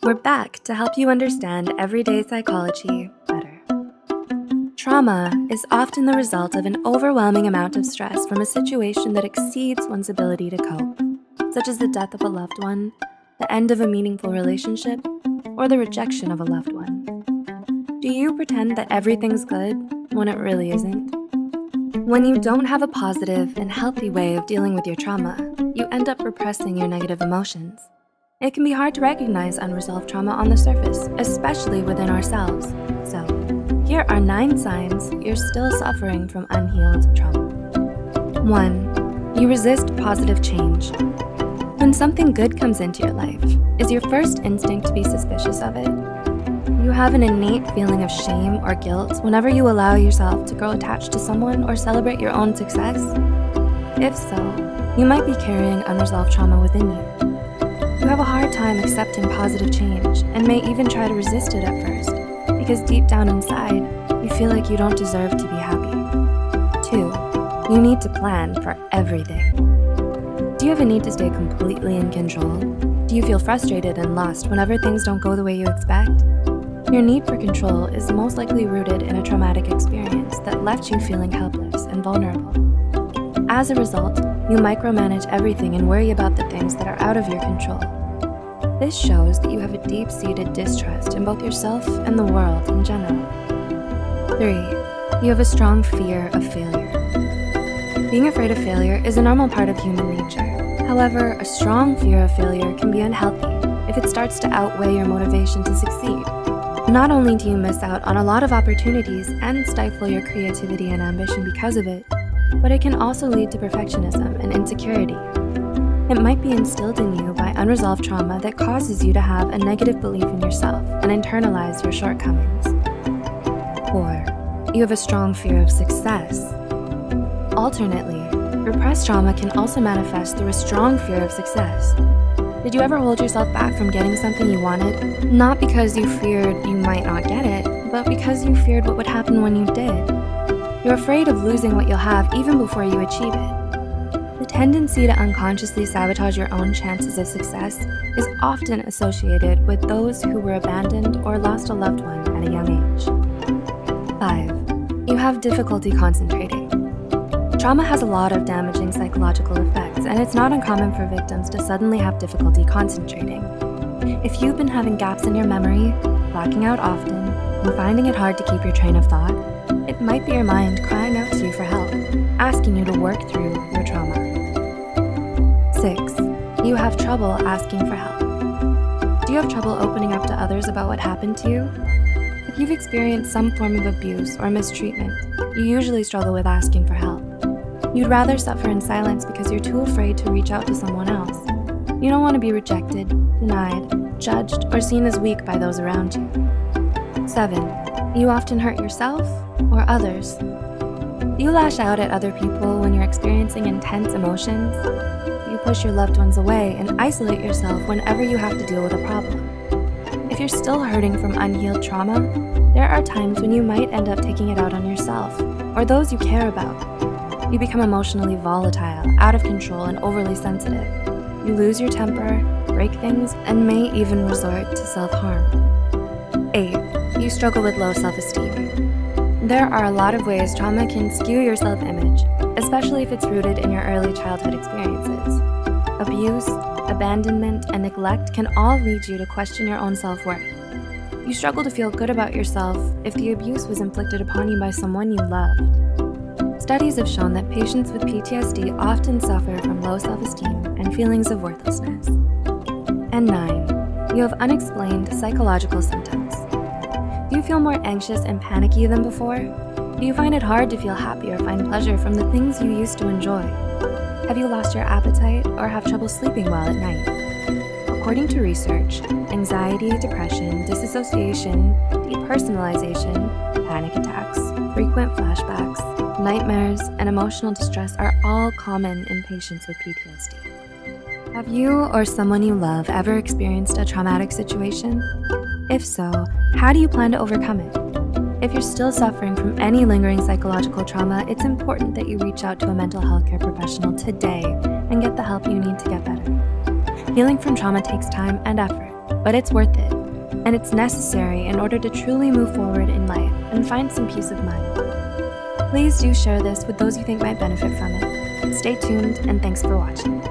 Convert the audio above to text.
We're back to help you understand everyday psychology better. Trauma is often the result of an overwhelming amount of stress from a situation that exceeds one's ability to cope, such as the death of a loved one, the end of a meaningful relationship, or the rejection of a loved one. Do you pretend that everything's good when it really isn't? When you don't have a positive and healthy way of dealing with your trauma, you end up repressing your negative emotions. It can be hard to recognize unresolved trauma on the surface, especially within ourselves. So, here are 9 signs you're still suffering from unhealed trauma. 1. You resist positive change. When something good comes into your life, is your first instinct to be suspicious of it? You have an innate feeling of shame or guilt whenever you allow yourself to grow attached to someone or celebrate your own success? If so, you might be carrying unresolved trauma within you. You have a hard time accepting positive change and may even try to resist it at first because deep down inside, you feel like you don't deserve to be happy. 2. You need to plan for everything. Do you have a need to stay completely in control? Do you feel frustrated and lost whenever things don't go the way you expect? Your need for control is most likely rooted in a traumatic experience that left you feeling helpless and vulnerable. As a result, you micromanage everything and worry about the things that are out of your control. This shows that you have a deep-seated distrust in both yourself and the world in general. 3. You have a strong fear of failure. Being afraid of failure is a normal part of human nature. However, a strong fear of failure can be unhealthy if it starts to outweigh your motivation to succeed. Not only do you miss out on a lot of opportunities and stifle your creativity and ambition because of it, but it can also lead to perfectionism and insecurity. It might be instilled in you by unresolved trauma that causes you to have a negative belief in yourself and internalize your shortcomings. 4. You have a strong fear of success. Alternately, repressed trauma can also manifest through a strong fear of success. Did you ever hold yourself back from getting something you wanted? Not because you feared you might not get it, but because you feared what would happen when you did. You're afraid of losing what you'll have even before you achieve it. The tendency to unconsciously sabotage your own chances of success is often associated with those who were abandoned or lost a loved one at a young age. 5. You have difficulty concentrating. Trauma has a lot of damaging psychological effects, and it's not uncommon for victims to suddenly have difficulty concentrating. If you've been having gaps in your memory, blacking out often, and finding it hard to keep your train of thought, it might be your mind crying out to you for help, asking you to work through your trauma. 6. You have trouble asking for help. Do you have trouble opening up to others about what happened to you? If you've experienced some form of abuse or mistreatment, you usually struggle with asking for help. You'd rather suffer in silence because you're too afraid to reach out to someone else. You don't want to be rejected, denied, judged, or seen as weak by those around you. 7. You often hurt yourself or others. You lash out at other people when you're experiencing intense emotions. You push your loved ones away and isolate yourself whenever you have to deal with a problem. If you're still hurting from unhealed trauma, there are times when you might end up taking it out on yourself or those you care about. You become emotionally volatile, out of control, and overly sensitive. You lose your temper, break things, and may even resort to self-harm. 8. You struggle with low self-esteem. There are a lot of ways trauma can skew your self-image, especially if it's rooted in your early childhood experiences. Abuse, abandonment, and neglect can all lead you to question your own self-worth. You struggle to feel good about yourself if the abuse was inflicted upon you by someone you loved. Studies have shown that patients with PTSD often suffer from low self-esteem and feelings of worthlessness. And 9. You have unexplained psychological symptoms. Do you feel more anxious and panicky than before? Do you find it hard to feel happy or find pleasure from the things you used to enjoy? Have you lost your appetite or have trouble sleeping well at night? According to research, anxiety, depression, disassociation, depersonalization, panic attacks, frequent flashbacks, nightmares, and emotional distress are all common in patients with PTSD. Have you or someone you love ever experienced a traumatic situation? If so, how do you plan to overcome it? If you're still suffering from any lingering psychological trauma, it's important that you reach out to a mental health care professional today and get the help you need to get better. Healing from trauma takes time and effort, but it's worth it, and it's necessary in order to truly move forward in life and find some peace of mind. Please do share this with those you think might benefit from it. Stay tuned, and thanks for watching.